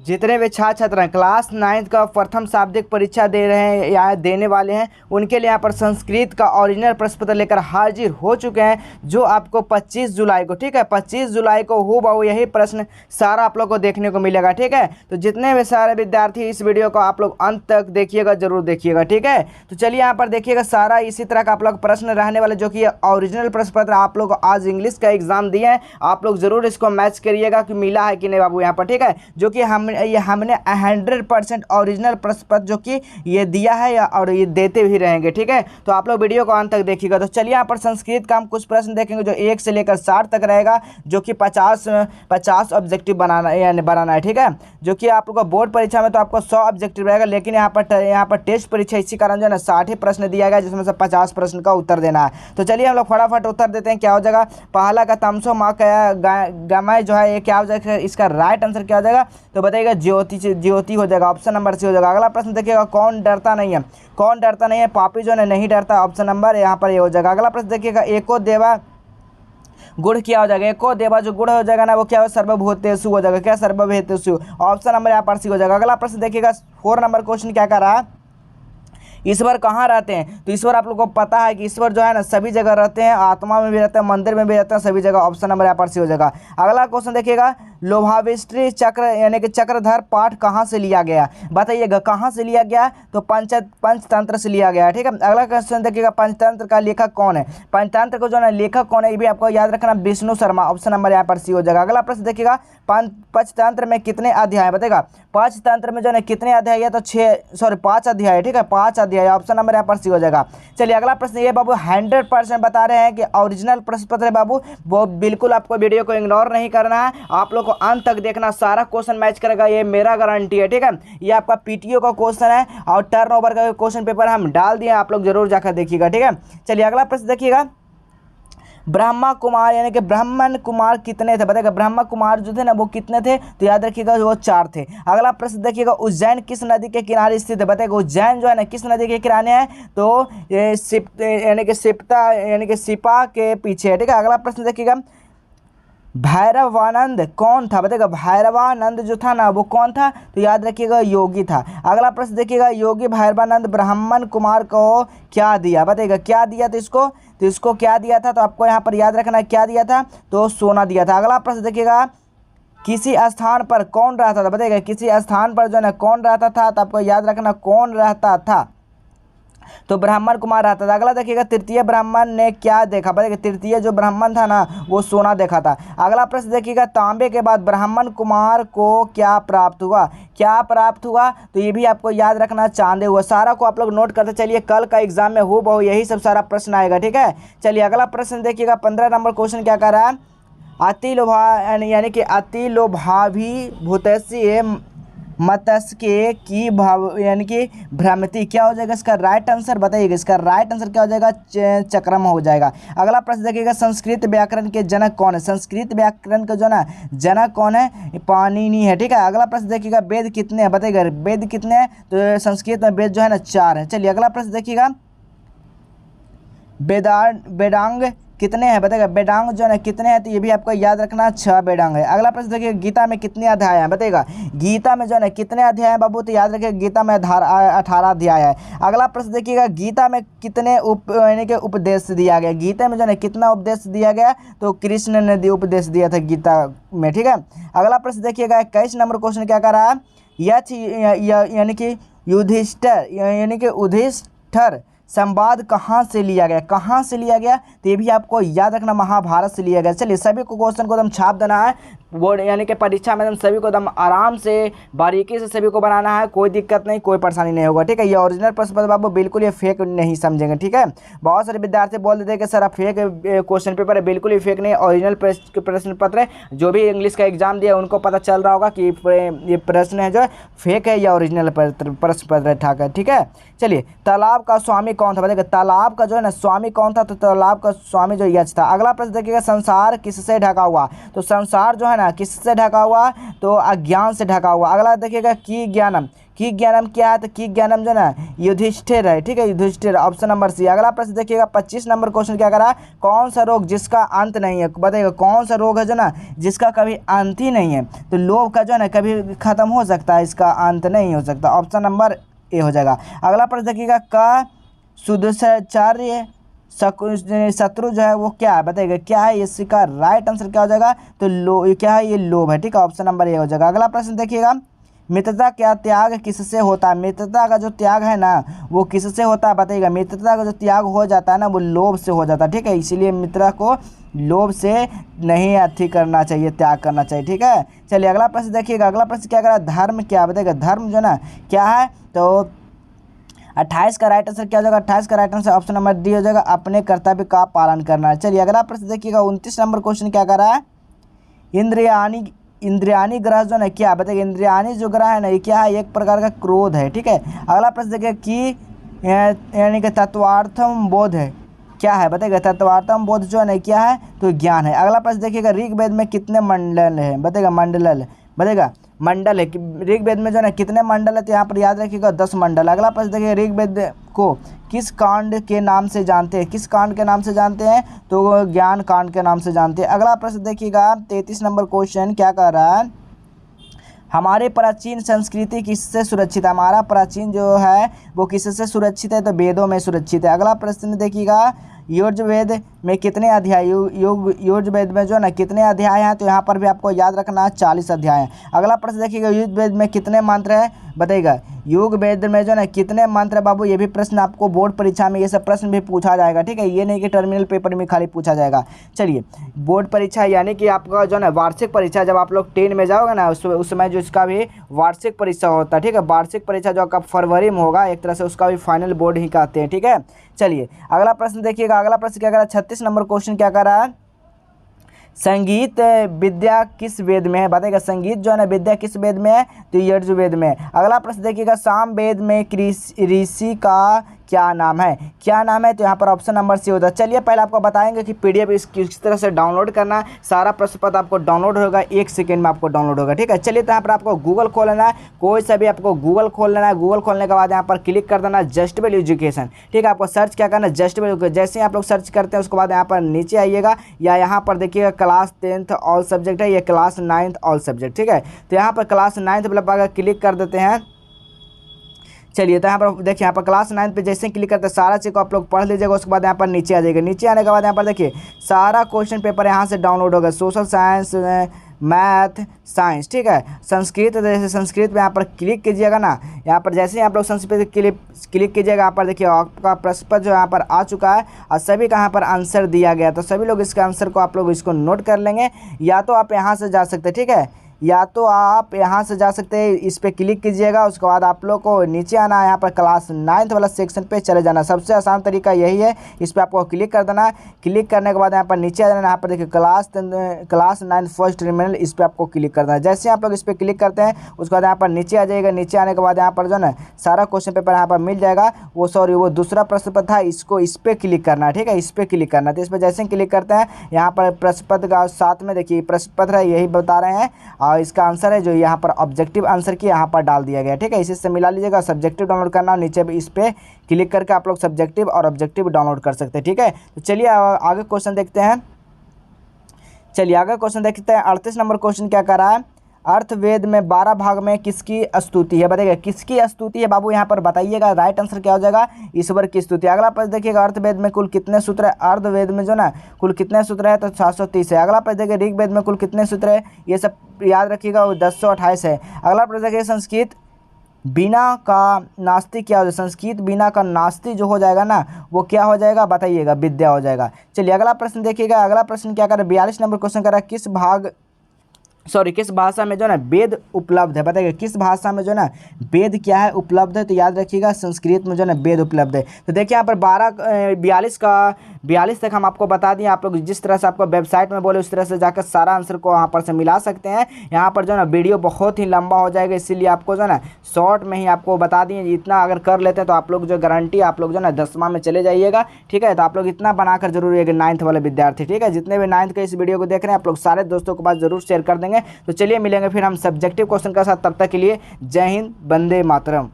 जितने भी छात्र छात्र हैं क्लास 9th का प्रथम शाब्दिक परीक्षा दे रहे हैं या देने वाले हैं उनके लिए यहाँ पर संस्कृत का ओरिजिनल प्रश्न पत्र लेकर हाजिर हो चुके हैं, जो आपको 25 जुलाई को, ठीक है, 25 जुलाई को हूबहू यही प्रश्न सारा आप लोग को देखने को मिलेगा। ठीक है, तो जितने भी सारे विद्यार्थी इस वीडियो को आप लोग अंत तक देखिएगा, जरूर देखिएगा। ठीक है, तो चलिए यहाँ पर देखिएगा सारा इसी तरह का आप लोग प्रश्न रहने वाले, जो कि ओरिजिनल प्रश्न पत्र आप लोग आज इंग्लिश का एग्जाम दिए हैं, आप लोग जरूर इसको मैच करिएगा कि मिला है कि नहीं बाबू यहाँ पर। ठीक है, जो कि हमने 100% ओरिजिनल प्रश्न पत्र जो कि ये दिया है और ये देते भी रहेंगे। ठीक है, तो आप लोग वीडियो को अंत तक देखिएगा। तो चलिए यहाँ पर संस्कृत का हम कुछ प्रश्न देखेंगे जो 1 से लेकर 60 तक रहेगा, जो कि 50 ऑब्जेक्टिव बनाना है। ठीक है, जो कि आप लोग को बोर्ड परीक्षा में तो आपको 100 ऑब्जेक्टिव रहेगा, लेकिन यहाँ पर टेस्ट परीक्षा इसी कारण जो है ना 60 प्रश्न दिया गया, जिसमें से 50 प्रश्न का उत्तर देना है। तो चलिए हम लोग फटाफट उत्तर देते हैं। क्या हो जाएगा, पहला का तमसो माँ गमय जो है ये क्या हो जाएगा, इसका राइट आंसर क्या हो जाएगा, तो बताइएगा ज्योति हो जाएगा, ऑप्शन नंबर सी हो जाएगा। अगला प्रश्न देखिएगा, कौन डरता नहीं है, कौन डरता नहीं है, पापी जो है नहीं डरता, ऑप्शन नंबर यहाँ पर ये हो जाएगा। अगला प्रश्न देखिएगा, एको देवा गुड़ क्या हो जाएगा, एको देवा जो गुड़ हो जाएगा ना वो क्या हो, सर्वभूतेषु हो जाएगा, क्या सर्वभूतेषु, ऑप्शन नंबर यहाँ पर सी हो जाएगा। अगला प्रश्न देखिएगा 4 नंबर क्वेश्चन क्या कर रहा है, ईश्वर कहाँ रहते हैं, तो ईश्वर आप लोगों को पता है कि ईश्वर जो है ना सभी जगह रहते हैं, आत्मा में भी रहते हैं, मंदिर में भी रहते हैं, सभी जगह, ऑप्शन नंबर यहाँ पर सी हो जाएगा। अगला क्वेश्चन देखिएगा, लोभाविष्टि चक्र यानी कि चक्रधर पाठ कहाँ से लिया गया, बताइएगा कहाँ से लिया गया, तो पंचतंत्र से लिया गया है। ठीक है, अगला क्वेश्चन देखिएगा, पंचतंत्र का लेखक कौन है, पंचतंत्र को जो है लेखक कौन है, ये भी आपको याद रखना, विष्णु शर्मा, ऑप्शन नंबर यहाँ पर सी हो जाएगा। अगला प्रश्न देखिएगा, पंचतंत्र में कितने अध्याय, बताएगा पंचतंत्र में जो है कितने अध्याय है, तो 5 अध्याय। ठीक है, 5 अध्याय, ऑप्शन नंबर यहाँ पर सी हो जाएगा। चलिए अगला प्रश्न ये बाबू 100% बता रहे हैं कि ओरिजिनल प्रश्न पत्र है बाबू, वो बिल्कुल आपको वीडियो को इग्नोर नहीं करना है, आप लोग को अंत तक देखना, सारा क्वेश्चन मैच करेगा, ये मेरा गारंटी है। ठीक है, ये आपका पीटीओ का क्वेश्चन है और टर्नओवर का क्वेश्चन पेपर हम डाल दिए, आप लोग जरूर जाकर देखिएगा। ठीक है, चलिए अगला प्रश्न देखिएगा, ब्रह्मा कुमार यानी कि ब्राह्मण कुमार कितने थे, बताइएगा ब्रह्मा कुमार जो थे ना वो कितने थे, तो याद रखिएगा वो 4 थे। अगला प्रश्न देखिएगा, उज्जैन किस नदी के किनारे स्थित है, बताइएगा उज्जैन जो है ना किस नदी के किनारे है, तो ये सिप्ता यानी कि सिपा के पीछे है। ठीक है, अगला प्रश्न देखिएगा, भैरवानंद कौन था, बताइएगा भैरवानंद जो था ना वो कौन था, तो याद रखिएगा योगी था। अगला प्रश्न देखिएगा, योगी भैरवानंद ब्राह्मण कुमार को क्या दिया, बताइएगा क्या दिया था इसको, तो इसको क्या दिया था, तो आपको यहाँ पर याद रखना क्या दिया था, तो सोना दिया था। अगला प्रश्न देखिएगा, किसी स्थान पर कौन रहता था, बताइएगा किसी स्थान पर जो है ना कौन रहता था, तो आपको याद रखना कौन रहता था, तो ब्राह्मण कुमार रहता था। अगला देखिएगा, तृतीय ब्राह्मण ने क्या देखा, बताइए तृतीय जो ब्राह्मण था ना वो सोना देखा था। अगला प्रश्न देखिएगा, तांबे के बाद ब्राह्मण कुमार को क्या प्राप्त हुआ, क्या प्राप्त हुआ, तो ये भी आपको याद रखना चांदी हुआ। सारा को आप लोग नोट करते चलिए, कल का एग्जाम में हूबहू यही सब सारा प्रश्न आएगा। ठीक है, चलिए अगला प्रश्न देखिएगा, 15 नंबर क्वेश्चन क्या कर रहा है, यानी कि अति लोभाभी भूतस्य मत्स्य की भाव यानी कि भ्रामति क्या हो जाएगा, इसका राइट आंसर बताइएगा, इसका राइट आंसर क्या हो जाएगा, चक्रम हो जाएगा। अगला प्रश्न देखिएगा, संस्कृत व्याकरण के जनक कौन है, संस्कृत व्याकरण का जो ना जनक कौन है, पाणिनि है। ठीक है, अगला प्रश्न देखिएगा, वेद कितने हैं, बताइएगा वेद कितने हैं, तो संस्कृत में वेद जो है ना 4 है। चलिए अगला प्रश्न देखिएगा, वेदांग कितने हैं, बताइएगा वेदांग जो है कितने हैं, तो ये भी आपको याद रखना 6 वेदांग है। अगला प्रश्न देखिए, गीता में कितने अध्याय हैं, बताइएगा गीता में जो है कितने अध्याय हैं बाबू, तो याद रखिए गीता में 18 अध्याय है। अगला प्रश्न देखिएगा, गीता में कितने यानी कि उपदेश दिया गया, गीता में जो है कितना उपदेश दिया गया, तो कृष्ण ने उपदेश दिया था गीता में। ठीक है, अगला प्रश्न देखिएगा, 21 नंबर क्वेश्चन क्या कर रहा है, यानी कि युधिष्ठिर यानी कि युधिष्ठिर संवाद कहाँ से लिया गया, कहाँ से लिया गया, तो ये भी आपको याद रखना महाभारत से लिया गया। चलिए सभी को क्वेश्चन को एकदम छाप देना है, बोर्ड यानी कि परीक्षा में एकदम सभी को एकदम आराम से बारीकी से सभी को बनाना है, कोई दिक्कत नहीं, कोई परेशानी नहीं होगा। ठीक है, ये ओरिजिनल प्रश्न पत्र बाबू बिल्कुल ये फेक नहीं समझेंगे। ठीक है, बहुत सारे विद्यार्थी बोल देते हैं कि सर आप फेक क्वेश्चन पेपर है, बिल्कुल ही फेक नहीं, ओरिजिनल प्रश्न पत्र है। जो भी इंग्लिश का एग्जाम दिया उनको पता चल रहा होगा कि ये प्रश्न है जो फेक है या ओरिजिनल प्रश्न पत्र है। ठीक है, चलिए तालाब का स्वामी कौन था, बताइएगा तालाब का जो है ना स्वामी कौन था, तो तालाब का स्वामी जो यक्ष था। अगला प्रश्न देखिएगा, संसार किससे ढका हुआ, तो संसार जो है ना ना किससे ढका हुआ, तो अज्ञान से ढका हुआ। अगला देखिएगा की ज्ञानम, की ज्ञानम क्या है, तो की ज्ञानम जो ना युधिष्ठिर है, ठीक है, युधिष्ठिर, ऑप्शन नंबर सी। अगला प्रश्न देखिएगा 25 नंबर क्वेश्चन क्या करा, कौन सा रोग जिसका अंत नहीं है, बताइएगा कौन सा रोग है जो ना जिसका कभी अंत ही नहीं है, तो लोभ का जो है ना कभी खत्म हो सकता है, इसका अंत नहीं हो सकता, ऑप्शन नंबर ए हो जाएगा। अगला प्रश्न देखिएगा का सुदुष्चार्य शत्रु जो है वो क्या है, बताइएगा क्या है, इसका राइट आंसर क्या हो जाएगा, तो क्या है, ये लोभ है, ठीक है, ऑप्शन नंबर ए हो जाएगा। अगला प्रश्न देखिएगा मित्रता क्या त्याग किससे होता है, मित्रता का जो त्याग है ना वो किससे होता है, बताइएगा मित्रता का जो त्याग हो जाता है ना वो लोभ से हो जाता है, ठीक है, इसीलिए मित्रता को लोभ से नहीं अथी करना चाहिए, त्याग करना चाहिए, ठीक है। चलिए अगला प्रश्न देखिएगा, अगला प्रश्न क्या करा, धर्म क्या, बताइएगा धर्म जो ना क्या है, तो 28 का राइट आंसर क्या हो जाएगा, 28 का right answer option number D हो जाएगा, अपने कर्तव्य का पालन करना है। चलिए अगला प्रश्न देखिएगा 29 नंबर क्वेश्चन क्या कर रहा है, इंद्रियानी ग्रह जो है क्या, बताइए इंद्रियानी जो ग्रह है ना ये क्या है, एक प्रकार का क्रोध है, ठीक है। अगला प्रश्न देखिए कि यानी कि तत्वार्थम बोध है, क्या है, बताइएगा तत्वार्थम बोध जो है ना क्या है, तो ज्ञान है। अगला प्रश्न देखिएगा ऋग्वेद में कितने मंडल है, बताइएगा बताइएगा मंडल है, ऋग्वेद में जो है ना कितने मंडल है, तो यहाँ पर याद रखिएगा 10 मंडल। अगला प्रश्न देखिए ऋग्वेद को किस कांड के नाम से जानते हैं, किस कांड के नाम से जानते हैं, तो ज्ञान कांड के नाम से जानते हैं। अगला प्रश्न देखिएगा 33 नंबर क्वेश्चन क्या कर रहा है, हमारे प्राचीन संस्कृति किससे सुरक्षित है, हमारा प्राचीन जो है वो किससे सुरक्षित है, तो वेदों में सुरक्षित है। अगला प्रश्न देखिएगा यजुर्वेद में कितने अध्याय, यजुर्वेद में जो ना कितने अध्याय हैं, तो यहाँ पर भी आपको याद रखना है 40 अध्याय हैं। अगला प्रश्न देखिएगा यजुर्वेद में कितने मंत्र है, बताइएगा यजुर्वेद में जो ना कितने मंत्र, बाबू ये भी प्रश्न आपको बोर्ड परीक्षा में ये सब प्रश्न भी पूछा जाएगा, ठीक है, ये नहीं कि टर्मिनल पेपर में खाली पूछा जाएगा। चलिए बोर्ड परीक्षा यानी कि आपका जो ना वार्षिक परीक्षा, जब आप लोग 10 में जाओगे ना उस समय जो इसका भी वार्षिक परीक्षा होता है, ठीक है, वार्षिक परीक्षा जो आपका फरवरी में होगा, एक तरह से उसका भी फाइनल बोर्ड ही कहते हैं, ठीक है। चलिए अगला प्रश्न देखिएगा, अगला प्रश्न क्या कर रहा है, 36 नंबर क्वेश्चन क्या कर रहा है, संगीत विद्या किस वेद में है, बताइएगा संगीत जो है ना विद्या किस वेद में है, तो यजुर्वेद में। अगला प्रश्न देखिएगा साम वेद में ऋषि का क्या नाम है, क्या नाम है, तो यहाँ पर ऑप्शन नंबर सी होता है। चलिए पहले आपको बताएंगे कि पीडीएफ इस किस तरह से डाउनलोड करना है, सारा प्रश्न पत्र आपको डाउनलोड होगा, 1 सेकंड में आपको डाउनलोड होगा, ठीक है। चलिए तो यहाँ पर आपको गूगल खोल लेना है, कोई सा भी आपको गूगल खोल लेना है, गूगल खोलने के बाद यहाँ पर क्लिक कर देना जस्ट वेल एजुकेशन, ठीक है, आपको सर्च क्या करना है, जस्ट वेल, जैसे ही आप लोग सर्च करते हैं उसके बाद यहाँ पर नीचे आइएगा, या यहाँ पर देखिएगा क्लास 10th ऑल सब्जेक्ट है, ये क्लास 9th ऑल सब्जेक्ट, ठीक है, तो यहाँ पर क्लास 9th मतलब अगर क्लिक कर देते हैं। चलिए तो यहाँ पर देखिए, यहाँ पर क्लास 9 पे जैसे ही क्लिक करते हैं सारा चीज़ को आप लोग पढ़ लीजिएगा, उसके बाद यहाँ पर नीचे आ जाएगा, नीचे आने के बाद यहाँ पर देखिए सारा क्वेश्चन पेपर यहाँ से डाउनलोड होगा, सोशल साइंस, मैथ, साइंस, ठीक है। संस्कृत, जैसे संस्कृत पे यहाँ पर क्लिक कीजिएगा ना, यहाँ पर जैसे ही आप लोग संस्कृत पे क्लिक कीजिएगा, यहाँ पर देखिए आपका प्रश्न पत्र जो यहाँ पर आ चुका है और सभी का यहाँ पर आंसर दिया गया, तो सभी लोग इसके आंसर को आप लोग इसको नोट कर लेंगे, या तो आप यहाँ से जा सकते हैं, ठीक है, या तो आप यहाँ से जा सकते हैं, इस पर क्लिक कीजिएगा, उसके बाद आप लोग को नीचे आना है, यहाँ पर क्लास 9th वाला सेक्शन पे चले जाना, सबसे आसान तरीका यही है, इस पर आपको क्लिक कर देना है, क्लिक करने के बाद यहाँ पर नीचे आ जाना, यहाँ पर देखिए क्लास 9 फर्स्ट टर्मिनल, इस पर आपको क्लिक करना है। जैसे आप लोग इस पर क्लिक करते हैं उसके बाद यहाँ पर नीचे आ जाएगा, नीचे आने के बाद यहाँ पर जो है सारा क्वेश्चन पेपर यहाँ पर मिल जाएगा, वो दूसरा प्रश्न पत्र था, इसको इस पर क्लिक करना है, ठीक है, इस पर क्लिक करना है। तो इस पर जैसे ही क्लिक करते हैं यहाँ पर प्रश्न पत्र का साथ में देखिए प्रश्न पत्र है, यही बता रहे हैं, और इसका आंसर है जो यहाँ पर ऑब्जेक्टिव आंसर की यहाँ पर डाल दिया गया, ठीक है, इसी से मिला लीजिएगा। सब्जेक्टिव डाउनलोड करना और नीचे इस पे क्लिक करके आप लोग सब्जेक्टिव और ऑब्जेक्टिव डाउनलोड कर सकते हैं, ठीक है। तो चलिए आगे क्वेश्चन देखते हैं, चलिए आगे क्वेश्चन देखते हैं। 38 नंबर क्वेश्चन क्या कर रहा है, अर्थवेद में 12 भाग में किसकी स्तुति है, बताइएगा किसकी स्तुति है, बाबू यहाँ पर बताइएगा, राइट आंसर क्या हो जाएगा, ईश्वर की स्तुति। अगला प्रश्न देखिएगा अर्थवेद में कुल कितने सूत्र है, अर्धवेद में जो ना कुल कितने सूत्र है, तो 730 है। अगला प्रश्न देखिए ऋग्वेद में कुल कितने सूत्र है, ये सब याद रखिएगा, 1028 है। अगला प्रश्न देखिए संस्कृत बिना का नास्ती क्या हो जाएगा, संस्कृत बिना का नास्ती जो हो जाएगा ना वो क्या हो जाएगा, बताइएगा विद्या हो जाएगा। चलिए अगला प्रश्न देखिएगा, अगला प्रश्न क्या कर रहा है, 42 नंबर क्वेश्चन कर रहा है, किस भाषा में जो ना वेद उपलब्ध है, बताइए किस भाषा में जो ना वेद क्या है उपलब्ध है, तो याद रखिएगा संस्कृत में जो ना वेद उपलब्ध है। तो देखिए यहाँ पर 42 तक हम आपको बता दिए, आप लोग जिस तरह से आपको वेबसाइट में बोले उस तरह से जाकर सारा आंसर को वहाँ पर से मिला सकते हैं। यहाँ पर जो ना वीडियो बहुत ही लंबा हो जाएगा, इसीलिए आपको जो ना शॉर्ट में ही आपको बता दिए, इतना अगर कर लेते हैं तो आप लोग जो गारंटी आप लोग जो ना 10वां में चले जाइएगा, ठीक है। तो आप लोग इतना बनाकर जरूर है 9th वाले विद्यार्थी, ठीक है, जितने भी 9th के इस वीडियो को देख रहे हैं आप लोग सारे दोस्तों के पास जरूर शेयर कर देंगे, तो चलिए मिलेंगे फिर हम सब्जेक्टिव क्वेश्चन के साथ, तब तक के लिए जय हिंद, वंदे मातरम।